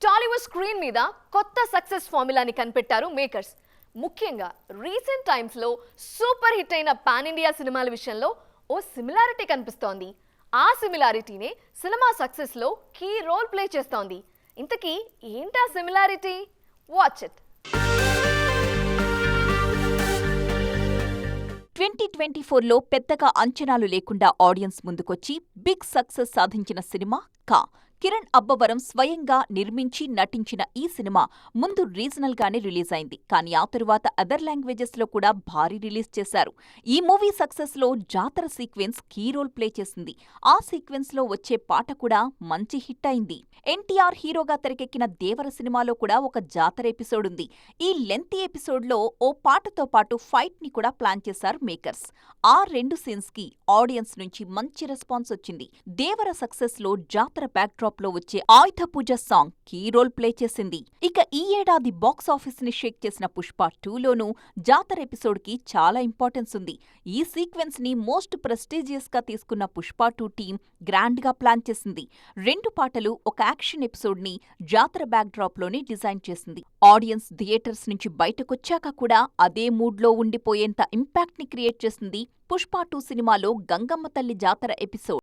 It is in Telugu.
టాలీవుడ్ స్క్రీన్ మీద కొత్త సక్సెస్ ఫార్ములాని కనిపెట్టారు మేకర్స్. ముఖ్యంగా రీసెంట్ టైమ్స్లో సూపర్ హిట్ అయిన పాన్ ఇండియా సినిమాల విషయంలో ఓ సిమిలారిటీ కనిపిస్తోంది. ఆ సిమిలారిటీనే సినిమా సక్సెస్లో కీ రోల్ ప్లే చేస్తోంది. ఇంతకీ ఏంటా సిమిలారిటీ? Watch it. 2024లో పెద్దగా అంచనాలు లేకుండా ఆడియన్స్ ముందుకొచ్చి బిగ్ సక్సెస్ సాధించిన సినిమా కా. కిరణ్ అబ్బవరం స్వయంగా నిర్మించి నటించిన ఈ సినిమా ముందు రీజనల్ గానే రిలీజ్ అయింది. కానీ ఆ తరువాత అదర్ లాంగ్వేజెస్ లో కూడా భారీ రిలీజ్ చేశారు. ఈ మూవీ సక్సెస్ లో జాతర సీక్వెన్స్ కీ రోల్ ప్లే చేసింది. ఆ సీక్వెన్స్ లో వచ్చే పాట కూడా మంచి హిట్ అయింది. ఎన్టీఆర్ హీరోగా తెరకెక్కిన దేవర సినిమాలో కూడా ఒక జాతర ఎపిసోడ్ ఉంది. ఈ లెంతీ ఎపిసోడ్ లో ఓ పాటతో పాటు ఫైట్ ని కూడా ప్లాన్ చేశారు మేకర్స్. ఆ రెండు సీన్స్ కి ఆడియన్స్ నుంచి మంచి రెస్పాన్స్ వచ్చింది. దేవర సక్సెస్ లో జాతర బ్యాక్ డ్రాప్ లో వచ్చే ఆయుధ పూజ సాంగ్ కీ రోల్ ప్లే చేసింది. ఇక ఈ ఏడాది బాక్స్ ఆఫీస్ ని షేక్ చేసిన పుష్ప 2లోనూ జాతర ఎపిసోడ్ కి చాలా ఇంపార్టెన్స్ ఉంది. ఈ సీక్వెన్స్ ని మోస్ట్ ప్రెస్టీజియస్ గా తీసుకున్న పుష్ప 2 టీం గ్రాండ్ గా ప్లాన్ చేసింది. రెండు పాటలు ఒక యాక్షన్ ఎపిసోడ్ ని జాతర బ్యాక్ డ్రాప్ లోనే డిజైన్ చేసింది. ఆడియన్స్ థియేటర్స్ నుంచి బయటకొచ్చాక కూడా అదే మూడ్ లో ఉండిపోయేంత ఇంపాక్ట్ ని క్రియేట్ చేసింది పుష్ప 2 సినిమాలో గంగమ్మ తల్లి జాతర ఎపిసోడ్.